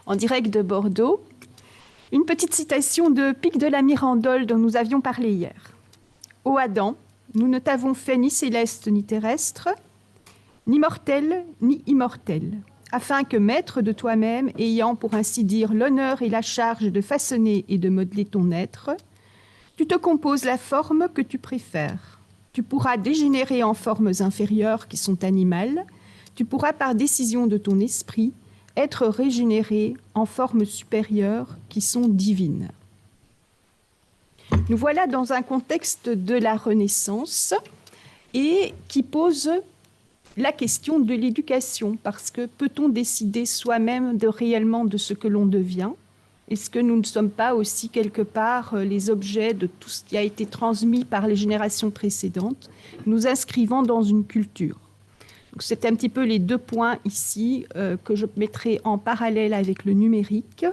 en direct de Bordeaux. Une petite citation de Pic de la Mirandole dont nous avions parlé hier. « Ô Adam, nous ne t'avons fait ni céleste ni terrestre, ni mortel ni immortel, afin que, maître de toi-même, ayant pour ainsi dire l'honneur et la charge de façonner et de modeler ton être, tu te composes la forme que tu préfères. Tu pourras dégénérer en formes inférieures qui sont animales, tu pourras par décision de ton esprit être régénéré en formes supérieures qui sont divines. » Nous voilà dans un contexte de la Renaissance et qui pose la question de l'éducation, parce que peut-on décider soi-même réellement de ce que l'on devient? Est-ce que nous ne sommes pas aussi quelque part les objets de tout ce qui a été transmis par les générations précédentes, nous inscrivant dans une culture? C'est un petit peu les deux points ici que je mettrai en parallèle avec le numérique.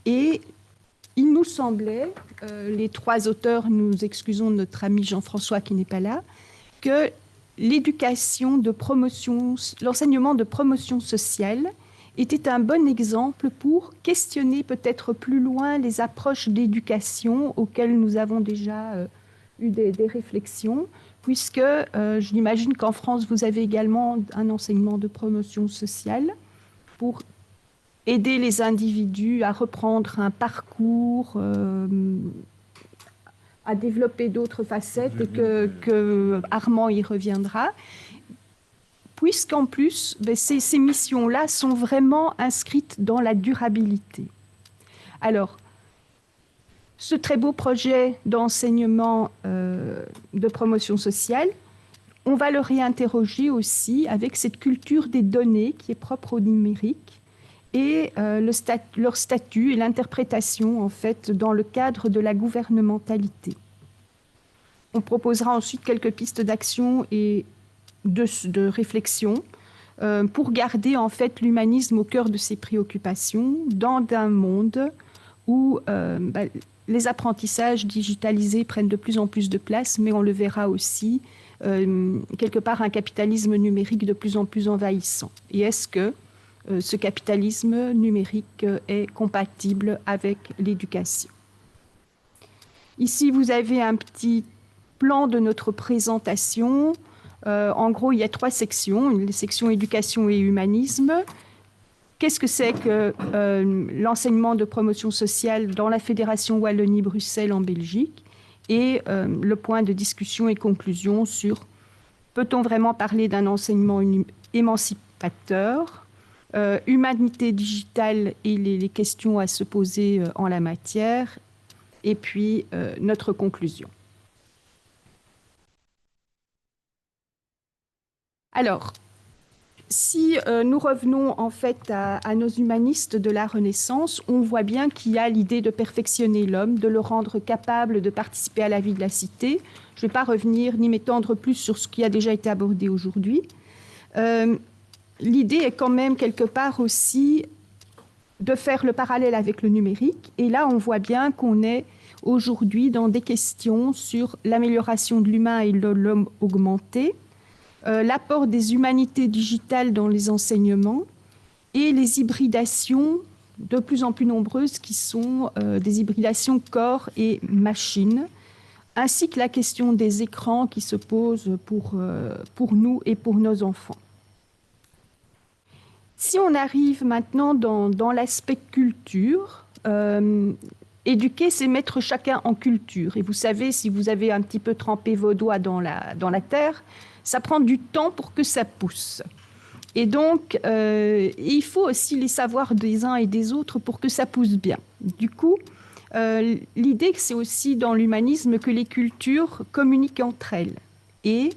Et il nous semblait, les trois auteurs, nous excusons notre ami Jean-François qui n'est pas là, que l'éducation de promotion, l'enseignement de promotion sociale était un bon exemple pour questionner peut-être plus loin les approches d'éducation auxquelles nous avons déjà eu des réflexions, puisque je l'imagine qu'en France, vous avez également un enseignement de promotion sociale pour aider les individus à reprendre un parcours, à développer d'autres facettes, et que Armand y reviendra, puisqu'en plus, ces missions-là sont vraiment inscrites dans la durabilité. Alors, ce très beau projet d'enseignement de promotion sociale, on va le réinterroger aussi avec cette culture des données qui est propre au numérique et leur statut et l'interprétation en fait dans le cadre de la gouvernementalité. On proposera ensuite quelques pistes d'action et de réflexion pour garder en fait l'humanisme au cœur de ses préoccupations dans un monde où les apprentissages digitalisés prennent de plus en plus de place, mais on le verra aussi, quelque part un capitalisme numérique de plus en plus envahissant. Et est-ce que ce capitalisme numérique est compatible avec l'éducation? Ici, vous avez un petit plan de notre présentation. En gros, il y a trois sections, les sections éducation et humanisme. Qu'est-ce que c'est que l'enseignement de promotion sociale dans la Fédération Wallonie-Bruxelles en Belgique? Et le point de discussion et conclusion sur peut-on vraiment parler d'un enseignement émancipateur, humanité digitale et les questions à se poser en la matière, et puis notre conclusion. Alors, si nous revenons en fait à nos humanistes de la Renaissance, on voit bien qu'il y a l'idée de perfectionner l'homme, de le rendre capable de participer à la vie de la cité. Je ne vais pas revenir ni m'étendre plus sur ce qui a déjà été abordé aujourd'hui. L'idée est quand même quelque part aussi de faire le parallèle avec le numérique. Et là, on voit bien qu'on est aujourd'hui dans des questions sur l'amélioration de l'humain et de l'homme augmenté, l'apport des humanités digitales dans les enseignements et les hybridations de plus en plus nombreuses qui sont des hybridations corps et machine, ainsi que la question des écrans qui se pose pour nous et pour nos enfants. Si on arrive maintenant dans l'aspect culture, éduquer, c'est mettre chacun en culture. Et vous savez, si vous avez un petit peu trempé vos doigts dans la terre, ça prend du temps pour que ça pousse. Et donc, il faut aussi les savoirs des uns et des autres pour que ça pousse bien. Du coup, l'idée, c'est aussi dans l'humanisme que les cultures communiquent entre elles. Et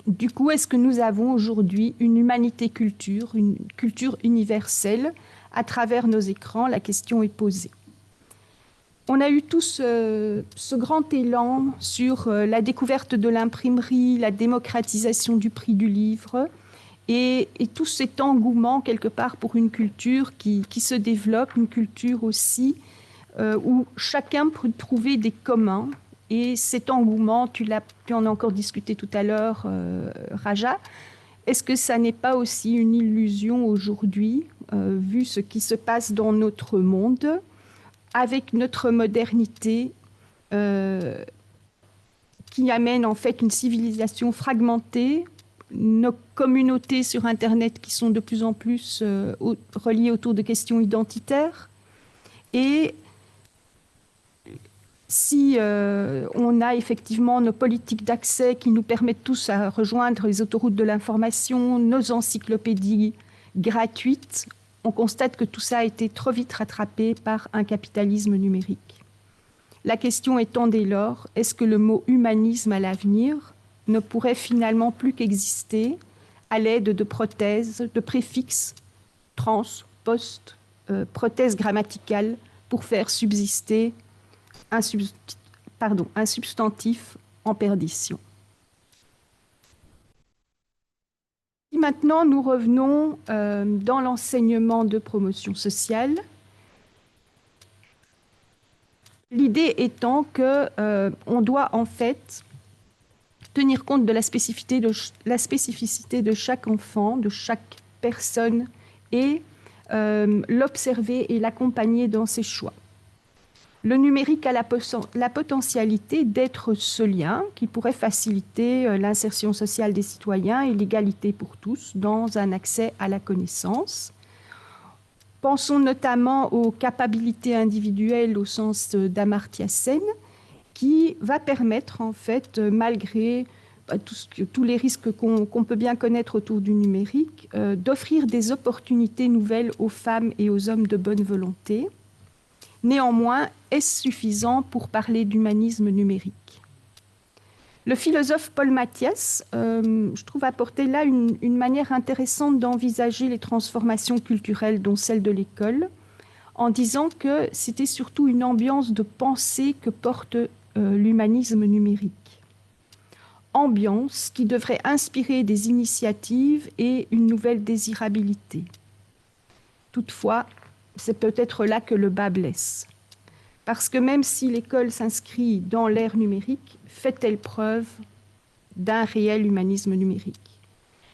du coup, est-ce que nous avons aujourd'hui une humanité-culture, une culture universelle à travers nos écrans? La question est posée. On a eu tout ce grand élan sur la découverte de l'imprimerie, la démocratisation du prix du livre et tout cet engouement quelque part pour une culture qui se développe, une culture aussi où chacun peut trouver des communs. Et cet engouement, tu en as encore discuté tout à l'heure, Raja, Est-ce que ça n'est pas aussi une illusion aujourd'hui, vu ce qui se passe dans notre monde, avec notre modernité qui amène en fait une civilisation fragmentée, nos communautés sur Internet qui sont de plus en plus reliées autour de questions identitaires. Et si on a effectivement nos politiques d'accès qui nous permettent tous à rejoindre les autoroutes de l'information, nos encyclopédies gratuites, on constate que tout ça a été trop vite rattrapé par un capitalisme numérique. La question étant dès lors, est-ce que le mot humanisme à l'avenir ne pourrait finalement plus qu'exister à l'aide de prothèses, de préfixes trans, post, prothèses grammaticales pour faire subsister un substantif en perdition. Et maintenant, nous revenons dans l'enseignement de promotion sociale. L'idée étant qu'on doit en fait tenir compte de la spécificité de chaque enfant, de chaque personne, et l'observer et l'accompagner dans ses choix. Le numérique a la potentialité d'être ce lien qui pourrait faciliter l'insertion sociale des citoyens et l'égalité pour tous dans un accès à la connaissance. Pensons notamment aux capacités individuelles au sens d'Amartya Sen, qui va permettre, en fait, malgré tous les risques qu'on peut bien connaître autour du numérique, d'offrir des opportunités nouvelles aux femmes et aux hommes de bonne volonté. Néanmoins, est-ce suffisant pour parler d'humanisme numérique ? Le philosophe Paul Mathias, je trouve, apporter là une manière intéressante d'envisager les transformations culturelles, dont celle de l'école, en disant que c'était surtout une ambiance de pensée que porte l'humanisme numérique. Ambiance qui devrait inspirer des initiatives et une nouvelle désirabilité. Toutefois, c'est peut-être là que le bât blesse. Parce que même si l'école s'inscrit dans l'ère numérique, fait-elle preuve d'un réel humanisme numérique ?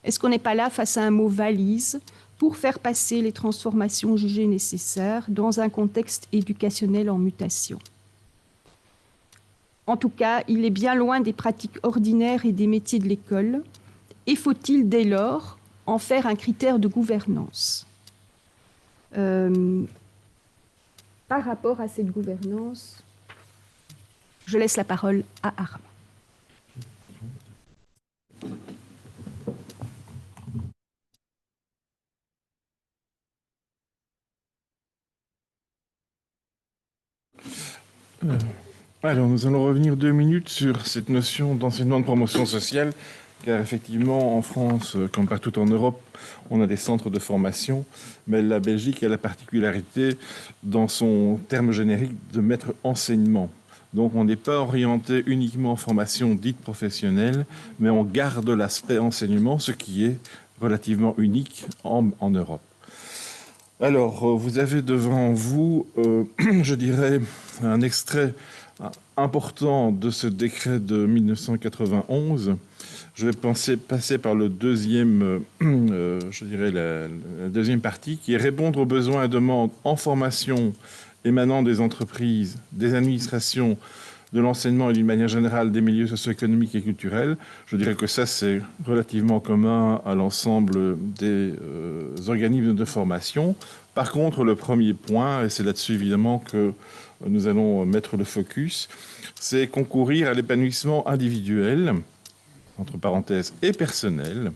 Est-ce qu'on n'est pas là face à un mot valise pour faire passer les transformations jugées nécessaires dans un contexte éducationnel en mutation ? En tout cas, il est bien loin des pratiques ordinaires et des métiers de l'école. Et faut-il dès lors en faire un critère de gouvernance ? Par rapport à cette gouvernance, je laisse la parole à Armand. Alors, nous allons revenir 2 minutes sur cette notion d'enseignement de promotion sociale, car effectivement, en France, comme partout en Europe, on a des centres de formation, mais la Belgique a la particularité, dans son terme générique, de mettre enseignement. Donc, on n'est pas orienté uniquement en formation dite professionnelle, mais on garde l'aspect enseignement, ce qui est relativement unique en Europe. Alors, vous avez devant vous, je dirais, un extrait important de ce décret de 1991. Je vais passer par le deuxième, je dirais la deuxième partie, qui est répondre aux besoins et demandes en formation émanant des entreprises, des administrations, de l'enseignement et d'une manière générale des milieux socio-économiques et culturels. Je dirais que ça, c'est relativement commun à l'ensemble des organismes de formation. Par contre, le premier point, et c'est là-dessus évidemment que nous allons mettre le focus, c'est concourir à l'épanouissement individuel, entre parenthèses, et personnel,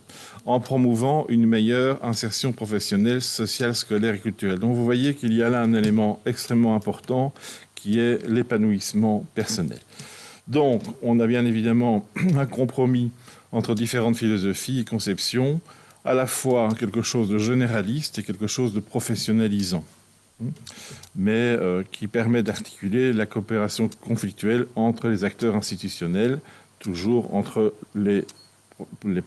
en promouvant une meilleure insertion professionnelle, sociale, scolaire et culturelle. Donc vous voyez qu'il y a là un élément extrêmement important qui est l'épanouissement personnel. Donc, on a bien évidemment un compromis entre différentes philosophies et conceptions, à la fois quelque chose de généraliste et quelque chose de professionnalisant, mais qui permet d'articuler la coopération conflictuelle entre les acteurs institutionnels, toujours entre les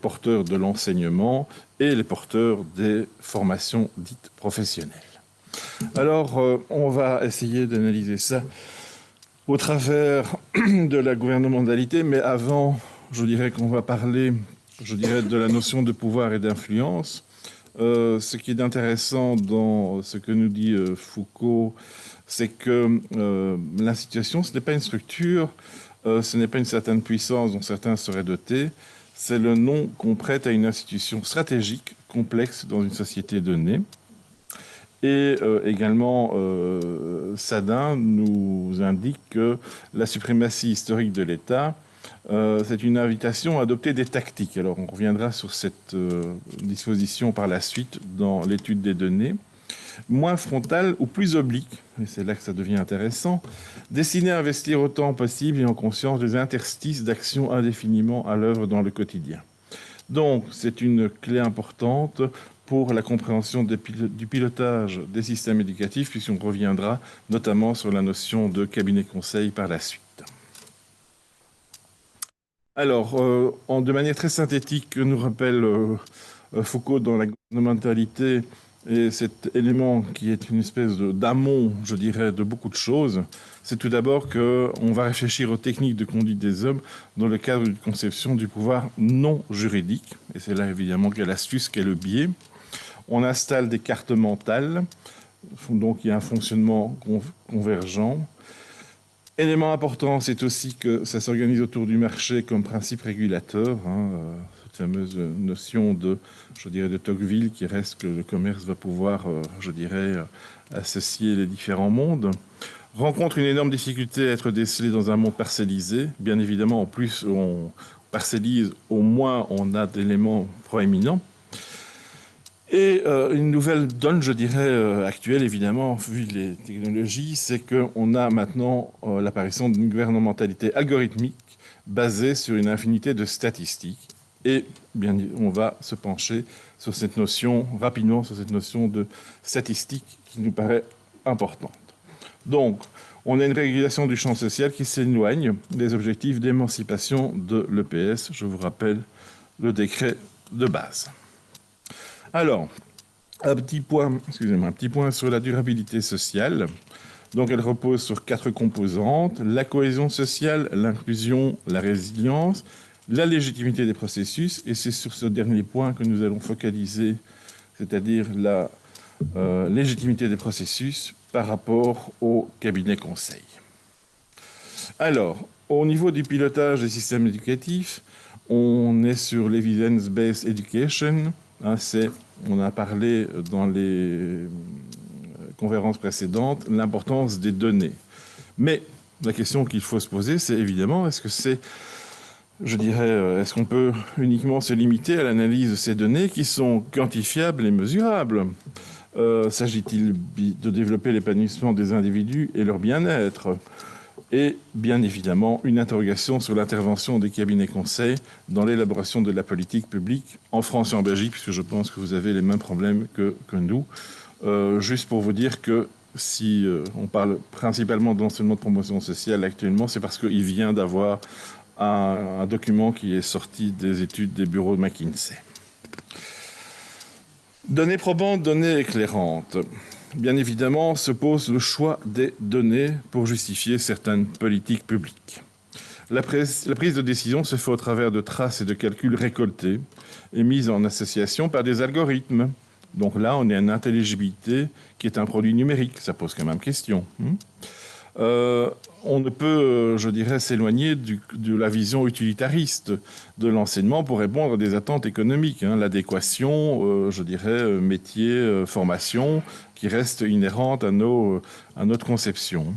porteurs de l'enseignement et les porteurs des formations dites professionnelles. Alors, on va essayer d'analyser ça au travers de la gouvernementalité, mais avant, je dirais qu'on va parler je dirais, de la notion de pouvoir et d'influence. Ce qui est intéressant dans ce que nous dit Foucault, c'est que l'institution, ce n'est pas une structure, ce n'est pas une certaine puissance dont certains seraient dotés, c'est le nom qu'on prête à une institution stratégique, complexe dans une société donnée. Et également, Sadin nous indique que la suprématie historique de l'État, c'est une invitation à adopter des tactiques. Alors, on reviendra sur cette disposition par la suite dans l'étude des données. Moins frontale ou plus oblique, et c'est là que ça devient intéressant, destinée à investir autant possible et en conscience des interstices d'action indéfiniment à l'œuvre dans le quotidien. Donc, c'est une clé importante pour la compréhension du pilotage des systèmes éducatifs, puisqu'on reviendra notamment sur la notion de cabinet conseil par la suite. Alors, de manière très synthétique, nous rappelle Foucault dans la gouvernementalité, et cet élément qui est une espèce d'amont, je dirais, de beaucoup de choses, c'est tout d'abord qu'on va réfléchir aux techniques de conduite des hommes dans le cadre d'une conception du pouvoir non juridique. Et c'est là évidemment qu'est l'astuce, qu'est le biais. On installe des cartes mentales, donc il y a un fonctionnement convergent. Élément important, c'est aussi que ça s'organise autour du marché comme principe régulateur, cette fameuse notion de, je dirais, de Tocqueville, qui reste que le commerce va pouvoir, je dirais, associer les différents mondes. Rencontre une énorme difficulté à être décelé dans un monde parcellisé. Bien évidemment, en plus, on parcellise, au moins on a d'éléments proéminents. Et une nouvelle donne, je dirais, actuelle, évidemment, vu les technologies, c'est qu'on a maintenant l'apparition d'une gouvernementalité algorithmique basée sur une infinité de statistiques. Et bien, on va se pencher sur cette notion, rapidement, sur cette notion de statistique qui nous paraît importante. Donc, on a une régulation du champ social qui s'éloigne des objectifs d'émancipation de l'EPS. Je vous rappelle le décret de base. Alors, un petit point sur la durabilité sociale. Donc, elle repose sur 4 composantes: la cohésion sociale, l'inclusion, la résilience, la légitimité des processus. Et c'est sur ce dernier point que nous allons focaliser, c'est-à-dire la légitimité des processus par rapport au cabinet conseil. Alors, au niveau du pilotage des systèmes éducatifs, on est sur l'evidence-based education. On a parlé dans les conférences précédentes, l'importance des données. Mais la question qu'il faut se poser, c'est évidemment, est-ce qu'on peut uniquement se limiter à l'analyse de ces données qui sont quantifiables et mesurables? S'agit-il de développer l'épanouissement des individus et leur bien-être? Et bien évidemment, une interrogation sur l'intervention des cabinets conseils dans l'élaboration de la politique publique en France et en Belgique, puisque je pense que vous avez les mêmes problèmes que nous. Juste pour vous dire que si on parle principalement d'enseignement de promotion sociale actuellement, c'est parce qu'il vient d'avoir un document qui est sorti des études des bureaux de McKinsey. Données probantes, données éclairantes. Bien évidemment, se pose le choix des données pour justifier certaines politiques publiques. La prise de décision se fait au travers de traces et de calculs récoltés et mis en association par des algorithmes. Donc là, on a une intelligibilité qui est un produit numérique. Ça pose quand même question. On ne peut, je dirais, s'éloigner de la vision utilitariste de l'enseignement pour répondre à des attentes économiques. L'adéquation, je dirais, métier, formation, qui reste inhérente à notre conception.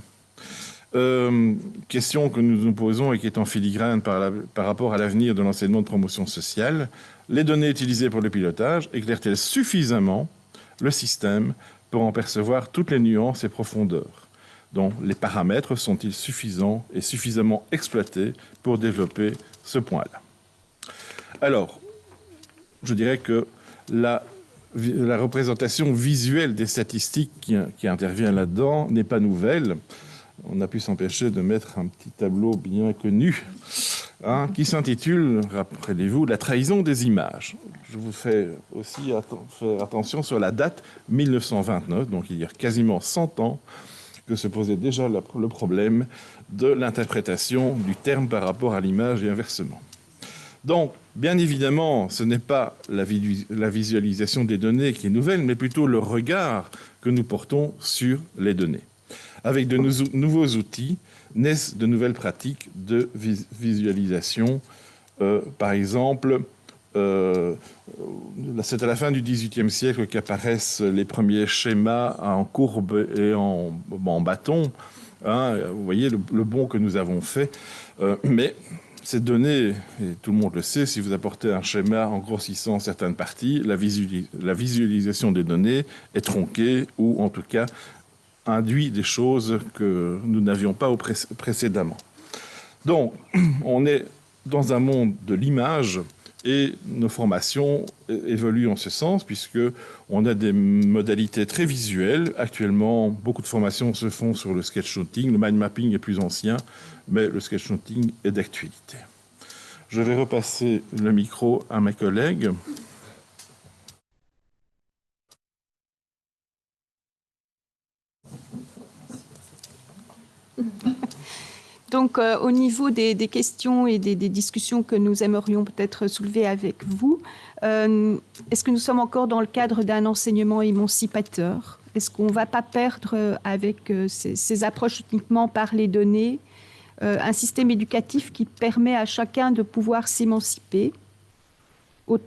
Question que nous nous posons et qui est en filigrane par rapport à l'avenir de l'enseignement de promotion sociale. Les données utilisées pour le pilotage éclairent-elles suffisamment le système pour en percevoir toutes les nuances et profondeurs? Donc, les paramètres sont-ils suffisants et suffisamment exploités pour développer ce point-là? Alors, je dirais que la représentation visuelle des statistiques qui intervient là-dedans n'est pas nouvelle. On a pu s'empêcher de mettre un petit tableau bien connu qui s'intitule, rappelez-vous, « La trahison des images ». Je vous fais aussi faire attention sur la date 1929, donc il y a quasiment 100 ans, que se posait déjà le problème de l'interprétation du terme par rapport à l'image et inversement. Donc, Bien évidemment, ce n'est pas la visualisation des données qui est nouvelle, mais plutôt le regard que nous portons sur les données. Avec de nouveaux outils, naissent de nouvelles pratiques de visualisation. Par exemple, c'est à la fin du XVIIIe siècle qu'apparaissent les premiers schémas en courbe et en bâton. Hein, vous voyez le bond que nous avons fait. Mais ces données, et tout le monde le sait, si vous apportez un schéma en grossissant certaines parties, la visualisation des données est tronquée ou en tout cas induit des choses que nous n'avions pas précédemment. Donc, on est dans un monde de l'image et nos formations évoluent en ce sens puisqu'on a des modalités très visuelles. Actuellement, beaucoup de formations se font sur le sketchnoting. Le mind mapping est plus ancien, mais le sketchnoting est d'actualité. Je vais repasser le micro à mes collègues. Donc, au niveau des questions et des discussions que nous aimerions peut-être soulever avec vous, est-ce que nous sommes encore dans le cadre d'un enseignement émancipateur? Est-ce qu'on ne va pas perdre avec ces approches uniquement par les données un système éducatif qui permet à chacun de pouvoir s'émanciper au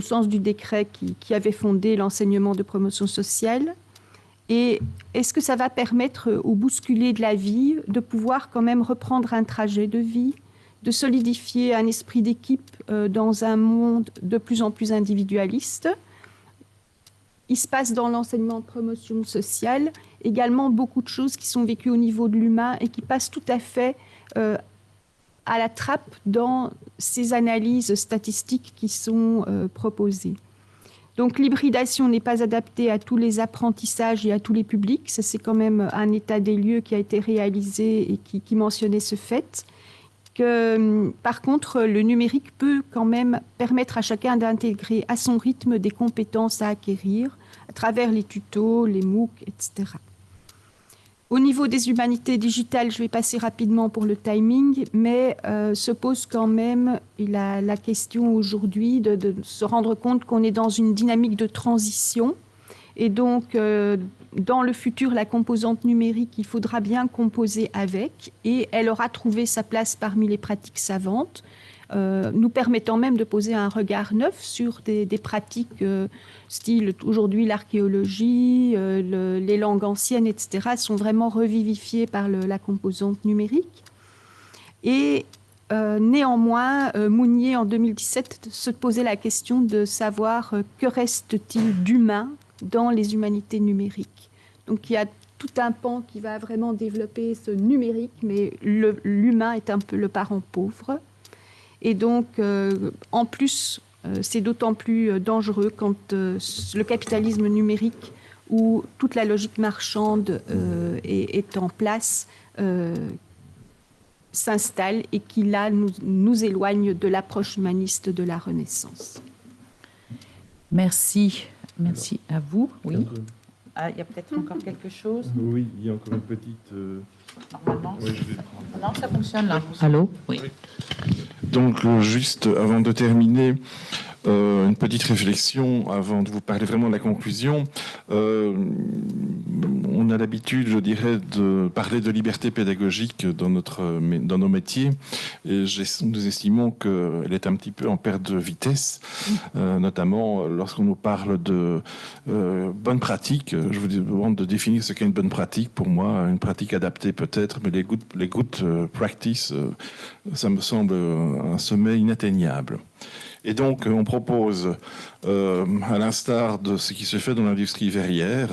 sens du décret qui avait fondé l'enseignement de promotion sociale? Et est-ce que ça va permettre au bousculé de la vie de pouvoir quand même reprendre un trajet de vie, de solidifier un esprit d'équipe dans un monde de plus en plus individualiste? Il se passe dans l'enseignement de promotion sociale également beaucoup de choses qui sont vécues au niveau de l'humain et qui passent tout à fait à la trappe dans ces analyses statistiques qui sont proposées. Donc l'hybridation n'est pas adaptée à tous les apprentissages et à tous les publics. Ça, c'est quand même un état des lieux qui a été réalisé et qui mentionnait ce fait. Par contre, le numérique peut quand même permettre à chacun d'intégrer à son rythme des compétences à acquérir à travers les tutos, les MOOC, etc. Au niveau des humanités digitales, je vais passer rapidement pour le timing, mais se pose quand même la question aujourd'hui de se rendre compte qu'on est dans une dynamique de transition. Et donc, dans le futur, la composante numérique, il faudra bien composer avec, et elle aura trouvé sa place parmi les pratiques savantes, nous permettant même de poser un regard neuf sur des pratiques style aujourd'hui l'archéologie, les langues anciennes, etc., sont vraiment revivifiées par la composante numérique. Et néanmoins, Mounier, en 2017, se posait la question de savoir que reste-t-il d'humain dans les humanités numériques. Donc il y a tout un pan qui va vraiment développer ce numérique, mais l'humain est un peu le parent pauvre. Et donc, en plus, c'est d'autant plus dangereux quand le capitalisme numérique, où toute la logique marchande est en place, s'installe et qui, là, nous éloigne de l'approche humaniste de la Renaissance. Merci. Merci à vous. Oui. Ah, il y a peut-être encore quelque chose? Oui, il y a encore une petite... Normalement, oui, je vais prendre. Non, ça fonctionne là. Allô? Oui. Donc, juste avant de terminer, une petite réflexion avant de vous parler vraiment de la conclusion. On a l'habitude, je dirais, de parler de liberté pédagogique dans nos métiers, et nous estimons qu'elle est un petit peu en perte de vitesse, notamment lorsqu'on nous parle de bonne pratique. Je vous demande de définir ce qu'est une bonne pratique. Pour moi, une pratique adaptée peut-être, mais les good practice, ça me semble un sommet inatteignable. Et donc, on propose, à l'instar de ce qui se fait dans l'industrie verrière,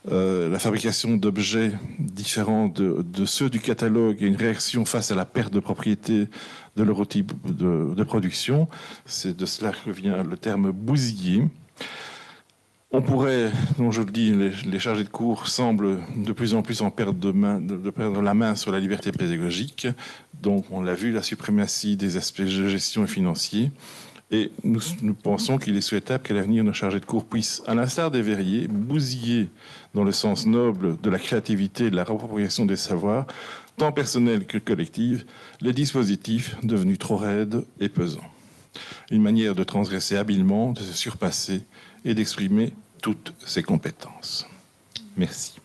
la fabrication d'objets différents de ceux du catalogue et une réaction face à la perte de propriété de leur outil de production. C'est de cela que vient le terme bousiller. On pourrait, donc je le dis, les chargés de cours semblent de plus en plus en perdre la main sur la liberté pédagogique. Donc, on l'a vu, la suprématie des aspects de gestion et financiers. Et nous pensons qu'il est souhaitable qu'à l'avenir, nos chargés de cours puissent, à l'instar des verriers, bousiller dans le sens noble de la créativité et de la réappropriation des savoirs, tant personnels que collectifs, les dispositifs devenus trop raides et pesants. une manière de transgresser habilement, de se surpasser et d'exprimer toutes ses compétences. Merci.